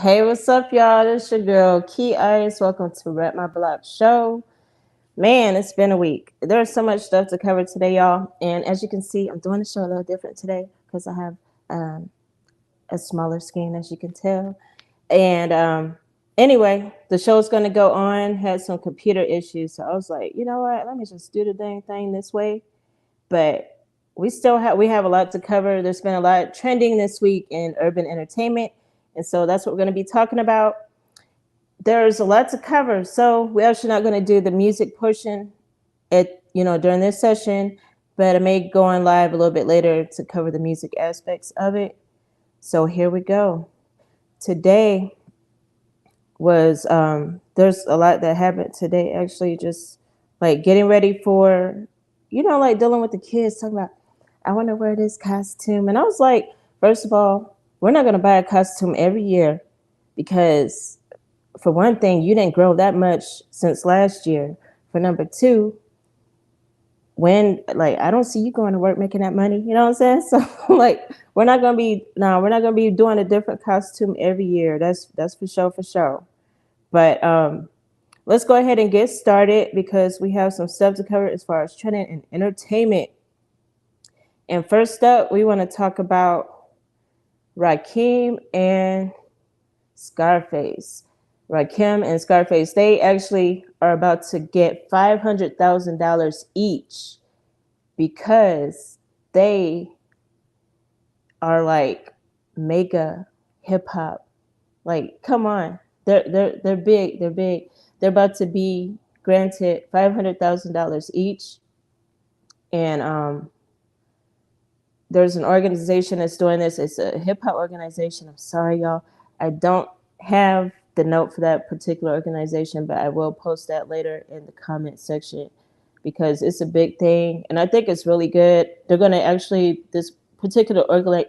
Hey, what's up, y'all? This your girl, KeyIce. Welcome to Rep My Block Show. Man, it's been a week. There's so much stuff to cover today, y'all. And as you can see, I'm doing the show a little different today because I have a smaller screen, as you can tell. And anyway, the show's going to go on. Had some computer issues, so I was like, you know what? Let me just do the dang thing this way. But we have a lot to cover. There's been a lot trending this week in urban entertainment, and so that's what we're going to be talking about. There's a lot to cover, so we're actually not going to do the music portion during this session, but I may go on live a little bit later to cover the music aspects of it. So here we go. Today was there's a lot that happened today. Actually, just like getting ready for, like dealing with the kids talking about, I want to wear this costume, and I was like, first of all, we're not going to buy a costume every year because, for one thing, you didn't grow that much since last year. For number two, I don't see you going to work making that money. You know what I'm saying? So like we're not gonna be doing a different costume every year. That's for sure. But let's go ahead and get started because we have some stuff to cover as far as trending and entertainment. And first up, we want to talk about Rakim and Scarface. Rakim and Scarface, they actually are about to get $500,000 each because they are like mega hip hop. Like, come on, they're big. They're big. They're about to be granted $500,000 each, and there's an organization that's doing this. It's a hip hop organization. I'm sorry, y'all. I don't have the note for that particular organization, but I will post that later in the comment section because it's a big thing. And I think it's really good. They're going to actually, this particular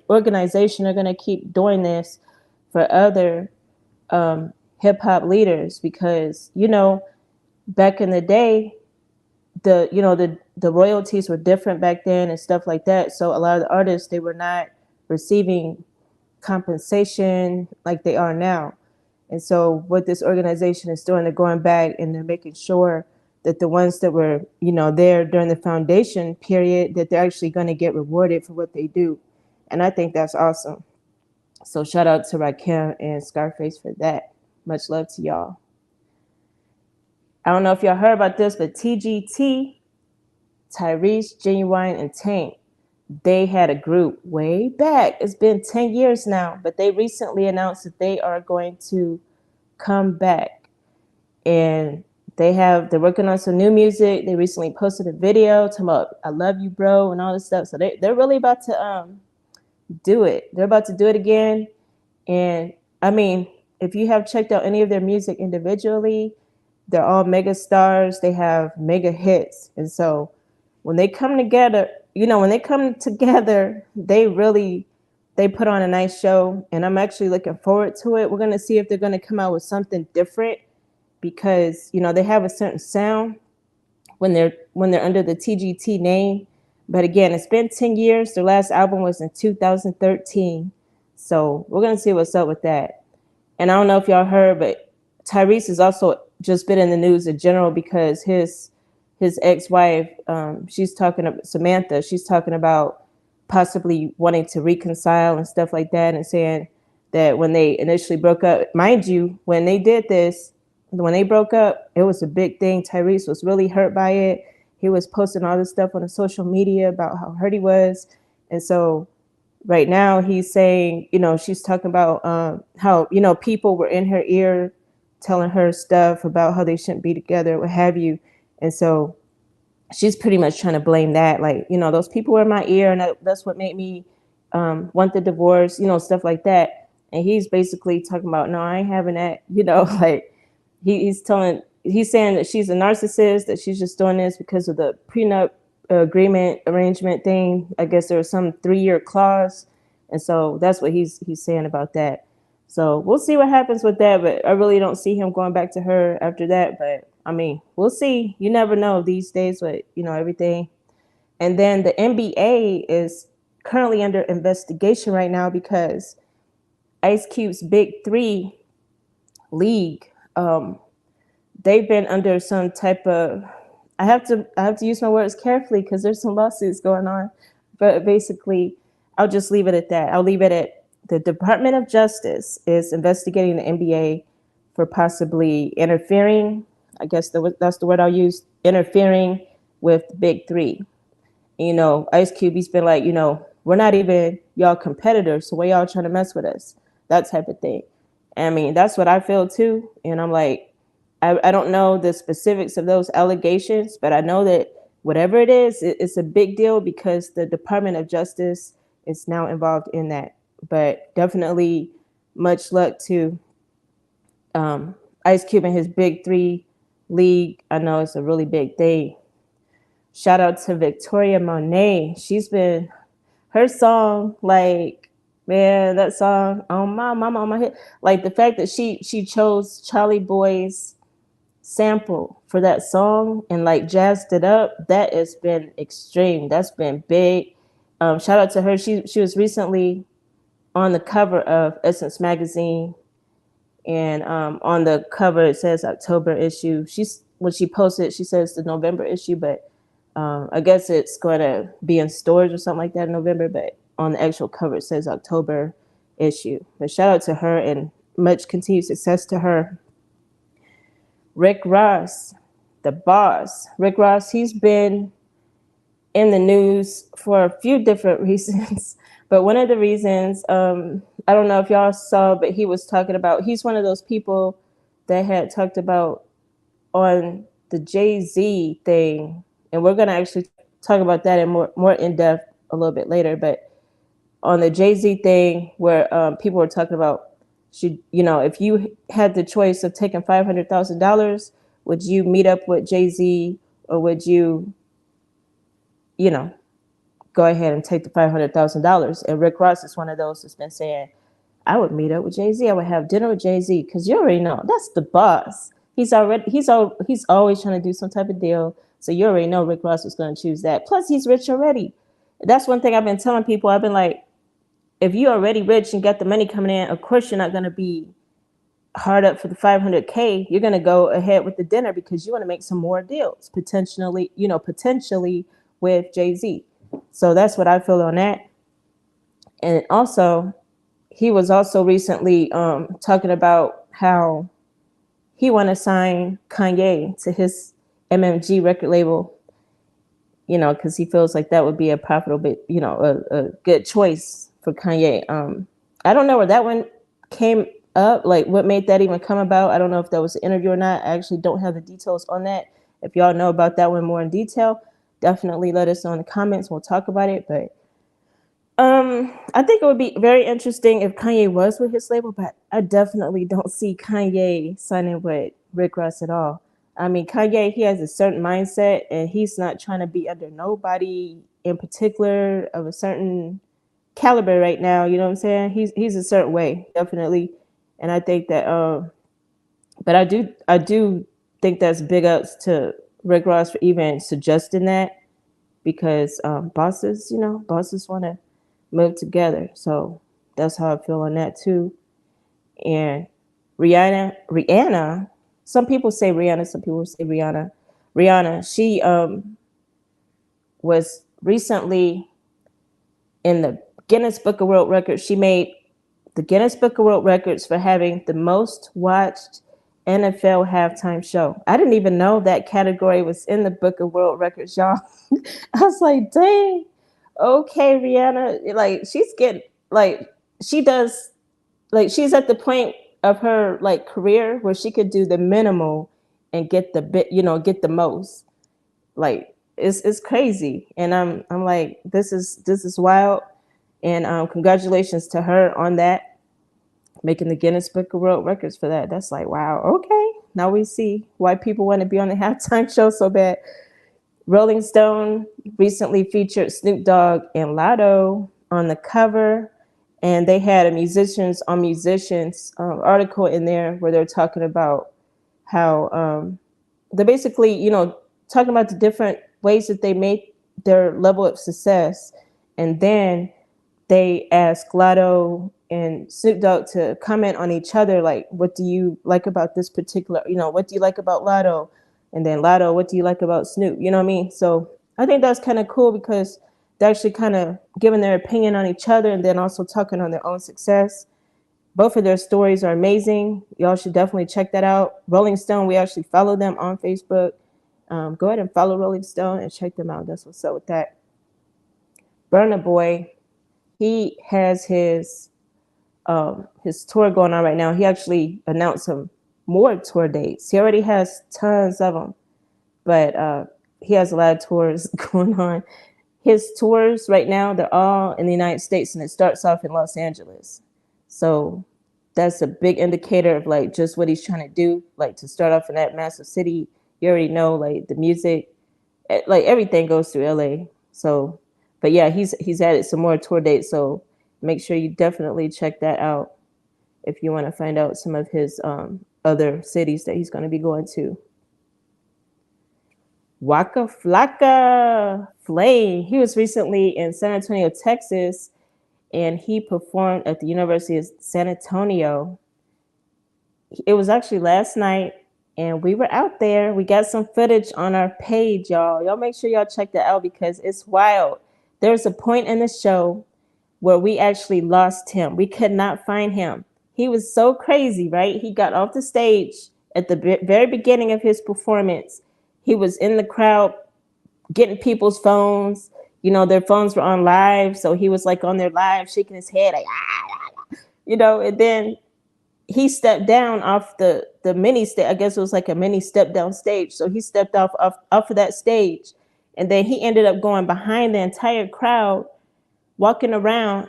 organization are going to keep doing this for other hip hop leaders because, back in the day, the royalties were different back then and stuff like that. So a lot of the artists, they were not receiving compensation like they are now. And so what this organization is doing, they're going back and they're making sure that the ones that were, there during the foundation period, that they're actually going to get rewarded for what they do. And I think that's awesome. So shout out to Rakim and Scarface for that. Much love to y'all. I don't know if y'all heard about this, but TGT, Tyrese, Genuine, and Tank, they had a group way back. It's been 10 years now, but they recently announced that they are going to come back. And they're working on some new music. They recently posted a video talking about I love you, bro, and all this stuff. So they're really about to do it. They're about to do it again. And I mean, if you have checked out any of their music individually, they're all mega stars. They have mega hits. And so when they come together, they put on a nice show, and I'm actually looking forward to it. We're going to see if they're going to come out with something different because, they have a certain sound when they're under the TGT name. But again, it's been 10 years. Their last album was in 2013. So we're going to see what's up with that. And I don't know if y'all heard, but Tyrese has also just been in the news in general because his ex-wife, Samantha, she's talking about possibly wanting to reconcile and stuff like that, and saying that when they initially broke up, mind you, when they broke up, it was a big thing. Tyrese was really hurt by it. He was posting all this stuff on the social media about how hurt he was. And so right now he's saying, she's talking about how, people were in her ear telling her stuff about how they shouldn't be together, what have you. And so she's pretty much trying to blame that. Like, those people were in my ear and that's what made me want the divorce, stuff like that. And he's basically talking about, no, I ain't having that, like he's saying that she's a narcissist, that she's just doing this because of the prenup arrangement thing. I guess there was some 3-year clause. And so that's what he's saying about that. So we'll see what happens with that, but I really don't see him going back to her after that. But I mean, we'll see. You never know these days with, everything. And then the NBA is currently under investigation right now because Ice Cube's big three league. They've been under some type of, I have to use my words carefully because there's some lawsuits going on, but basically I'll just leave it at that. I'll leave it at the Department of Justice is investigating the NBA for possibly interfering. I guess that's the word I'll use, interfering with the big three. Ice Cube, he's been like, we're not even y'all competitors, so why y'all trying to mess with us? That type of thing. I mean, that's what I feel too. And I'm like, I don't know the specifics of those allegations, but I know that whatever it is, it's a big deal because the Department of Justice is now involved in that. But definitely much luck to Ice Cube and his Big Three league. I know it's a really big thing. Shout out to Victoria Monet. She's been, her song, like, man, that song on my mama on my head. Like the fact that she chose Charlie Boy's sample for that song and like jazzed it up, that has been extreme. That's been big. Shout out to her. She was recently on the cover of Essence magazine, and on the cover it says October issue. When she posted, she says the November issue, but I guess it's going to be in stores or something like that in November. But on the actual cover it says October issue. But shout out to her and much continued success to her. Rick Ross, the boss. Rick Ross, he's been in the news for a few different reasons. But one of the reasons, I don't know if y'all saw, but he was talking about, he's one of those people that had talked about on the Jay-Z thing. And we're going to actually talk about that in more in depth a little bit later. But on the Jay-Z thing where people were talking about, if you had the choice of taking $500,000, would you meet up with Jay-Z or would you, go ahead and take the $500,000? And Rick Ross is one of those that's been saying, I would meet up with Jay-Z. I would have dinner with Jay-Z because you already know that's the boss. He's always trying to do some type of deal. So you already know Rick Ross was going to choose that. Plus, he's rich already. That's one thing I've been telling people. I've been like, if you're already rich and got the money coming in, of course you're not going to be hard up for the 500K. You're going to go ahead with the dinner because you want to make some more deals, potentially with Jay-Z. So that's what I feel on that. And also, he was also recently talking about how he want to sign Kanye to his MMG record label, because he feels like that would be a profitable, a good choice for Kanye. I don't know where that one came up, like what made that even come about. I don't know if that was an interview or not. I actually don't have the details on that. If y'all know about that one more in detail, definitely let us know in the comments. We'll talk about it. But I think it would be very interesting if Kanye was with his label, but I definitely don't see Kanye signing with Rick Ross at all. I mean, Kanye, he has a certain mindset and he's not trying to be under nobody in particular of a certain caliber right now. You know what I'm saying? He's a certain way, definitely. And I think that, but I do think that's big ups to Rick Ross for even suggesting that, because bosses want to move together. So that's how I feel on that too. And Rihanna, some people say Rihanna, some people say Rihanna. Rihanna, she was recently in the Guinness Book of World Records. She made the Guinness Book of World Records for having the most watched NFL halftime show. I didn't even know that category was in the Book of World Records, y'all. I was like, dang, okay, Rihanna. Like, she's getting, like, she does, like, she's at the point of her, like, career where she could do the minimal and get the bit, get the most. Like, it's crazy. And I'm like, this is wild. And congratulations to her on that, making the Guinness Book of World Records for that. That's like, wow, okay. Now we see why people want to be on the halftime show so bad. Rolling Stone recently featured Snoop Dogg and Lotto on the cover, and they had a musicians article in there where they're talking about how they're basically, talking about the different ways that they make their level of success. And then they asked Lotto and Snoop Dogg to comment on each other, like, what do you like about this particular, what do you like about Lotto? And then Lotto, what do you like about Snoop? You know what I mean? So I think that's kind of cool because they're actually kind of giving their opinion on each other and then also talking on their own success. Both of their stories are amazing. Y'all should definitely check that out. Rolling Stone, we actually follow them on Facebook. Go ahead and follow Rolling Stone and check them out. That's what's up with that. Burna Boy, he has his tour going on right now. He actually announced some more tour dates. He already has tons of them, but he has a lot of tours going on. His tours right now, they're all in the United States, and it starts off in Los Angeles. So that's a big indicator of like just what he's trying to do. Like to start off in that massive city, you already know like the music, like everything goes through LA. So, but yeah, he's added some more tour dates. So make sure you definitely check that out if you want to find out some of his other cities that he's going to be going to. Waka Flocka Flame. He was recently in San Antonio, Texas, and he performed at the University of San Antonio. It was actually last night, and we were out there. We got some footage on our page, y'all. Y'all make sure y'all check that out because it's wild. There's a point in the show where we actually lost him. We could not find him. He was so crazy, right? He got off the stage at the very beginning of his performance. He was in the crowd getting people's phones. Their phones were on live. So he was like on their live, shaking his head, like, and then he stepped down off the mini stage. I guess it was like a mini step down stage. So he stepped off of that stage. And then he ended up going behind the entire crowd, walking around,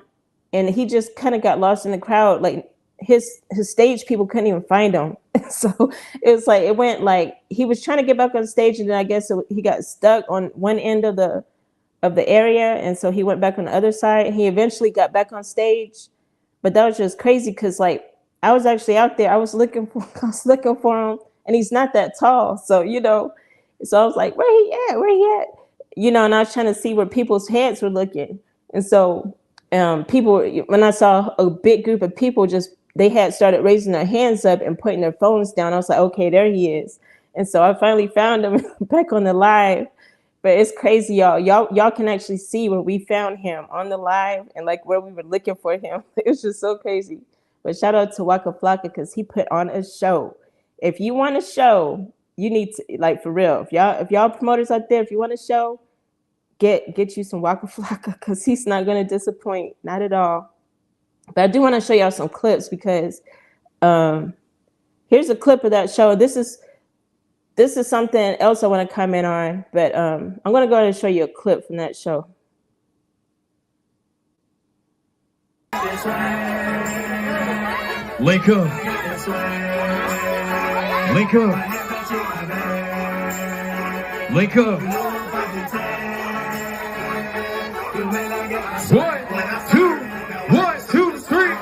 and he just kind of got lost in the crowd. Like his stage people couldn't even find him. So it was like, it went like he was trying to get back on stage, and then I guess he got stuck on one end of the area, and so he went back on the other side. He eventually got back on stage, but that was just crazy because like I was actually out there. I was looking for him, and he's not that tall, so so I was like, where he at? And I was trying to see where people's heads were looking, and so people, when I saw a big group of people, they had started raising their hands up and putting their phones down. I was like, okay, there he is. And so I finally found him back on the live. But it's crazy, y'all. Y'all can actually see where we found him on the live and like where we were looking for him. It was just so crazy. But shout out to Waka Flocka because he put on a show. If you want a show, you need to, like, for real. If y'all promoters out there, if you want a show, get you some Waka Flocka because he's not gonna disappoint, not at all. But I do want to show y'all some clips because here's a clip of that show. This is something else I want to comment on, but I'm going to go ahead and show you a clip from that show. Link up. Link up. Link up. 1, 2, 1, 2, 3.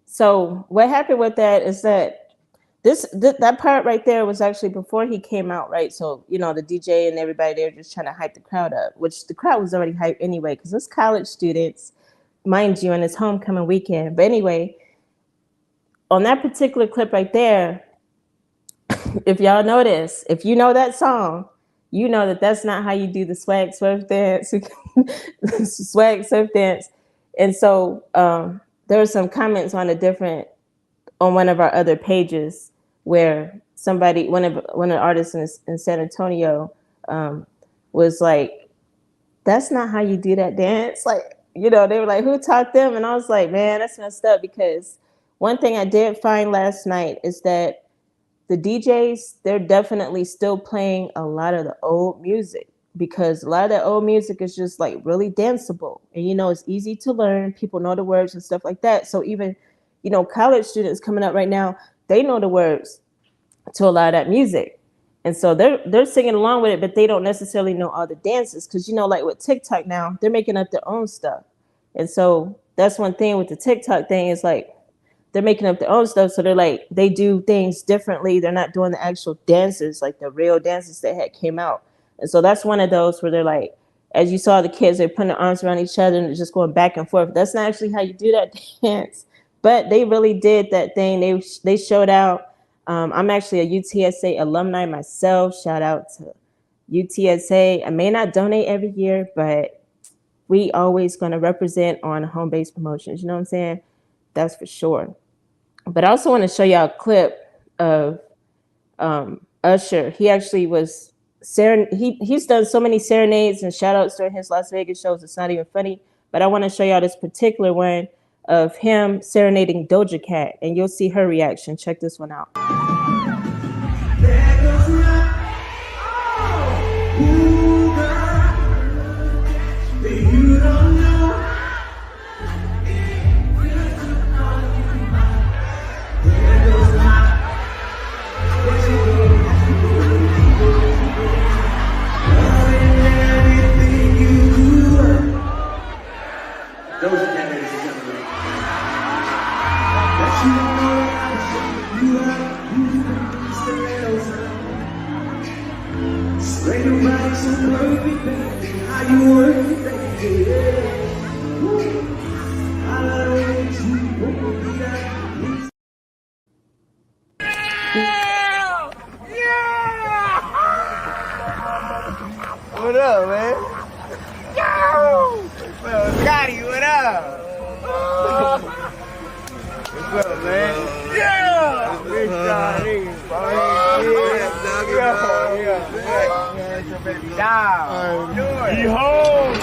So what happened with that is that that part right there was actually before he came out, right? So, the DJ and everybody, they were just trying to hype the crowd up, which the crowd was already hyped anyway, because it's college students, mind you, and it's homecoming weekend. But anyway, on that particular clip right there, if y'all notice, if you know that song, you know that that's not how you do the swag surf dance, swag surf dance. And so there were some comments on one of our other pages where one of the artists in San Antonio was like, that's not how you do that dance. Like, they were like, who taught them? And I was like, man, that's messed up, because one thing I did find last night is that the DJs, they're definitely still playing a lot of the old music, because a lot of that old music is just like really danceable. And, it's easy to learn. People know the words and stuff like that. So even, college students coming up right now, they know the words to a lot of that music. And so they're singing along with it, but they don't necessarily know all the dances because like with TikTok now, they're making up their own stuff. And so that's one thing with the TikTok thing is like they're making up their own stuff. So they're like they do things differently. They're not doing the actual dances like the real dances that had came out. And so that's one of those where they're like, as you saw the kids, they're putting their arms around each other and they're just going back and forth. That's not actually how you do that dance, but they really did that thing. They showed out. I'm actually a UTSA alumni myself. Shout out to UTSA. I may not donate every year, but we always going to represent on HomeBase promotions. You know what I'm saying? That's for sure. But I also want to show y'all a clip of Usher. He actually was he's done so many serenades and shout outs during his Las Vegas shows. It's not even funny. But I want to show y'all this particular one of him serenading Doja Cat, and you'll see her reaction. Check this one out. What up, man? Yo! Well, Scotty, what up? What's up, man? Yeah! Big Scotty, It's your baby dog. You home?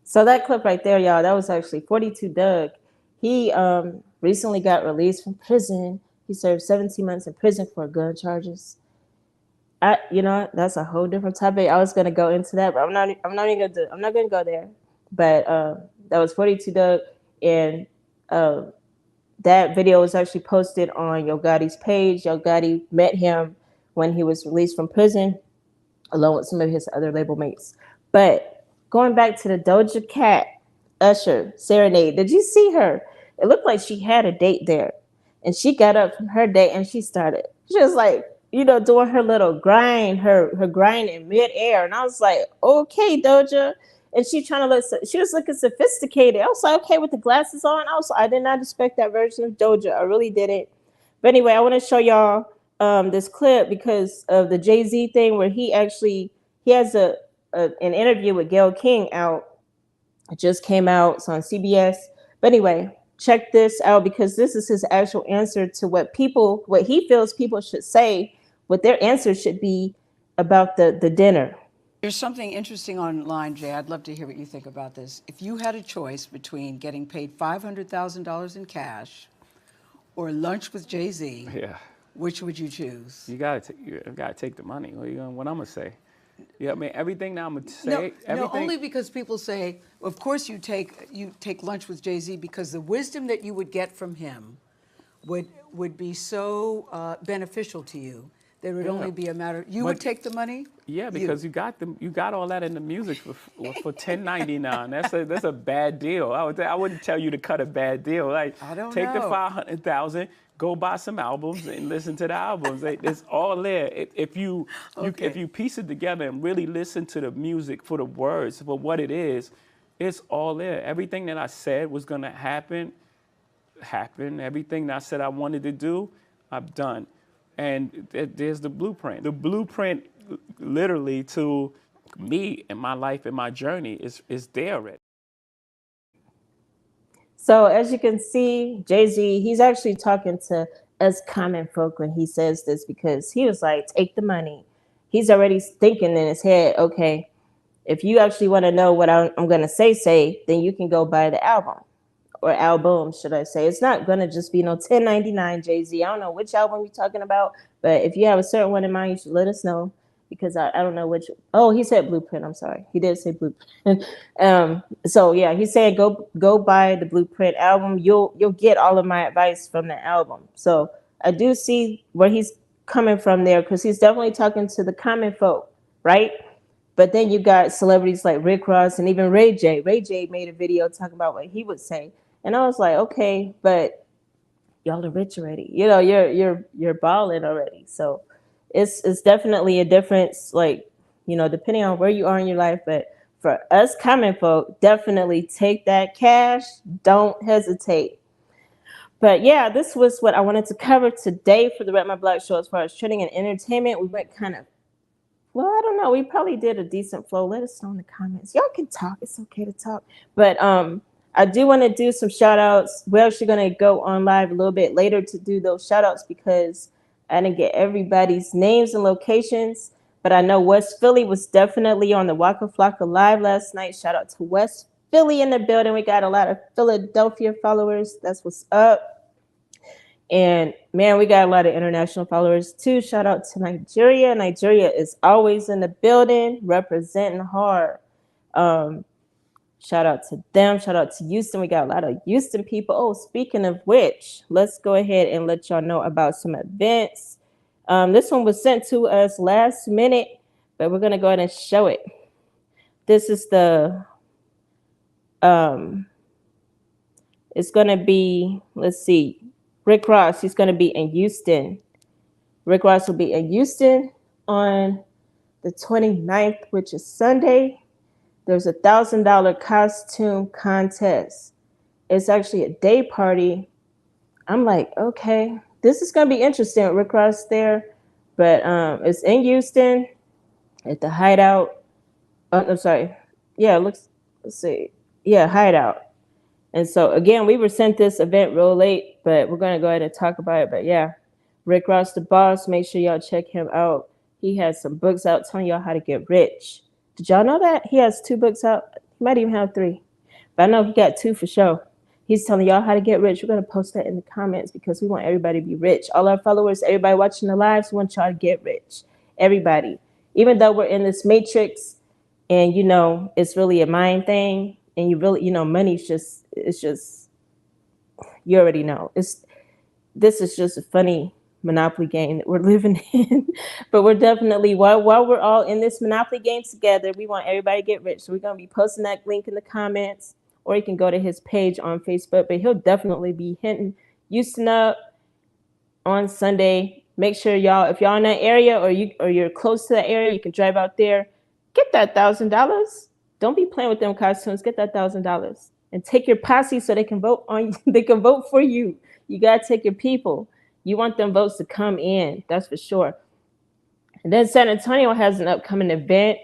So that clip right there, y'all, that was actually 42 Doug. He recently got released from prison. He served 17 months in prison for gun charges. That's a whole different topic. I was gonna go into that, but I'm not gonna go there. But that was 42 Doug, and that video was actually posted on Yo Gotti's page. Yo Gotti met him when he was released from prison, along with some of his other label mates. But going back to the Doja Cat Usher serenade, did you see her? It looked like she had a date there, and she got up from her date and she started just like doing her little grind, her grind in midair, and I was like, okay, Doja. And she trying to look, she was looking sophisticated. I was like, okay, with the glasses on. I did not expect that version of Doja. I really didn't. But anyway, I want to show y'all this clip because of the Jay-Z thing where he has an interview with Gayle King out. It just came out. It's on CBS. But anyway, check this out because this is his actual answer to what he feels people should say, what their answer should be about the dinner. There's something interesting online, Jay. I'd love to hear what you think about this. If you had a choice between getting paid $500,000 in cash or lunch with Jay-Z, which would you choose? You gotta take the money. What I'm gonna say? Yeah, I mean everything that I'm gonna say. No, only because people say, of course you take lunch with Jay-Z because the wisdom that you would get from him would be so beneficial to you. There would only be a matter. You would take the money. Yeah, because you got all that in the music for $10.99. That's a bad deal. I wouldn't tell you to cut a bad deal. Like I don't take know. the $500,000, go buy some albums and listen to the albums. It's all there. If you piece it together and really listen to the music for the words for what it is, it's all there. Everything that I said was gonna happen. Everything that I said I wanted to do, I've done. And there's the blueprint. The blueprint, literally, to me and my life and my journey is there already. So as you can see, Jay-Z, he's actually talking to us common folk when he says this because he was like, take the money. He's already thinking in his head, okay, if you actually want to know what I'm going to say, then you can go buy the album. Or album, should I say. It's not going to just be no $10.99 Jay-Z. I don't know which album you're talking about, but if you have a certain one in mind, you should let us know. because I don't know which. Oh, he said Blueprint. I'm sorry, he did say Blueprint. So yeah, he said go buy the Blueprint album. You'll get all of my advice from the album. So I do see where he's coming from there, because he's definitely talking to the common folk, right? But then you got celebrities like Rick Ross and even Ray J. Ray J made a video talking about what he would say, and I was like, okay, but y'all are rich already. You know, you're balling already. So it's definitely a difference, like, you know, depending on where you are in your life. But for us common folk, definitely take that cash. Don't hesitate. But yeah, this was what I wanted to cover today for the Rep My Block show as far as trending and entertainment. We went kind of, well, I don't know. We probably did a decent flow. Let us know in the comments. Y'all can talk. It's okay to talk. But I do want to do some shout outs. We're actually going to go on live a little bit later to do those shout outs, because I didn't get everybody's names and locations. But I know West Philly was definitely on the Waka Flocka live last night. Shout out to West Philly in the building. We got a lot of Philadelphia followers. That's what's up. And man, we got a lot of international followers too. Shout out to Nigeria. Nigeria is always in the building, representing hard. Shout out to them. Shout out to Houston. We got a lot of Houston people. Oh, speaking of which, let's go ahead and let y'all know about some events. This one was sent to us last minute, but we're gonna go ahead and show it. This is the it's gonna be, let's see, Rick Ross, he's going to be in Houston. Rick Ross will be in Houston on the 29th, which is Sunday. There's a $1,000 costume contest. It's actually a day party. I'm like, okay, this is going to be interesting with Rick Ross there. But it's in Houston at the Hideout. Oh, I'm sorry. Yeah, let's see. Yeah, Hideout. And so, again, we were sent this event real late, but we're going to go ahead and talk about it. But yeah, Rick Ross, the boss, make sure y'all check him out. He has some books out telling y'all how to get rich. Did y'all know that? He has 2 books out. He might even have 3. But I know he got 2 for sure. He's telling y'all how to get rich. We're going to post that in the comments because we want everybody to be rich. All our followers, everybody watching the lives, we want y'all to get rich. Everybody. Even though we're in this matrix and, you know, it's really a mind thing, and you really, you know, money's just, it's just, you already know. This is just a funny Monopoly game that we're living in. But we're definitely, while we're all in this Monopoly game together, we want everybody to get rich. So we're going to be posting that link in the comments, or you can go to his page on Facebook. But he'll definitely be hitting Houston up on Sunday. Make sure y'all, if y'all in that area or you're close to that area, you can drive out there, get that $1,000. Don't be playing with them costumes. Get that $1,000 and take your posse so they can vote on. They can vote for you. You gotta take your people. You want them votes to come in. That's for sure. And then San Antonio has an upcoming event.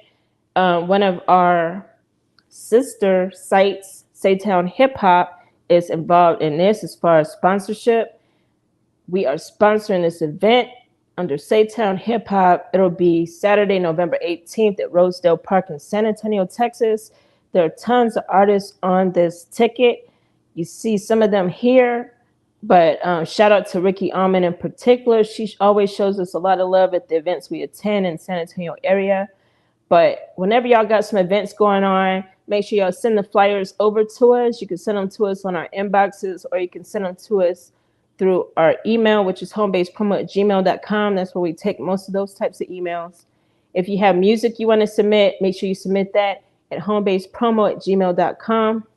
One of our sister sites, Saytown Hip Hop, is involved in this as far as sponsorship. We are sponsoring this event under Saytown Hip Hop. It'll be Saturday, November 18th at Rosedale Park in San Antonio, Texas. There are tons of artists on this ticket. You see some of them here, but shout out to Ricky Almond in particular. She always shows us a lot of love at the events we attend in San Antonio area. But whenever y'all got some events going on, make sure y'all send the flyers over to us. You can send them to us on our inboxes, or you can send them to us through our email, which is homebasepromo@gmail.com. That's where we take most of those types of emails. If you have music you want to submit, make sure you submit that at homebasepromo@gmail.com.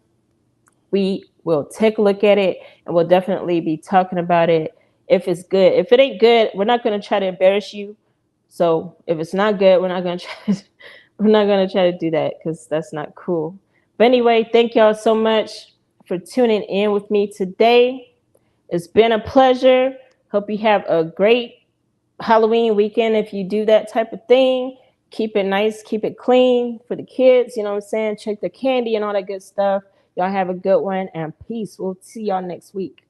We will take a look at it, and we'll definitely be talking about it if it's good. If it ain't good, we're not going to try to embarrass you. So if it's not good, we're not going to try to do that, because that's not cool. But anyway, thank y'all so much for tuning in with me today. It's been a pleasure. Hope you have a great Halloween weekend. If you do that type of thing, keep it nice, keep it clean for the kids. You know what I'm saying? Check the candy and all that good stuff. Y'all have a good one, and peace. We'll see y'all next week.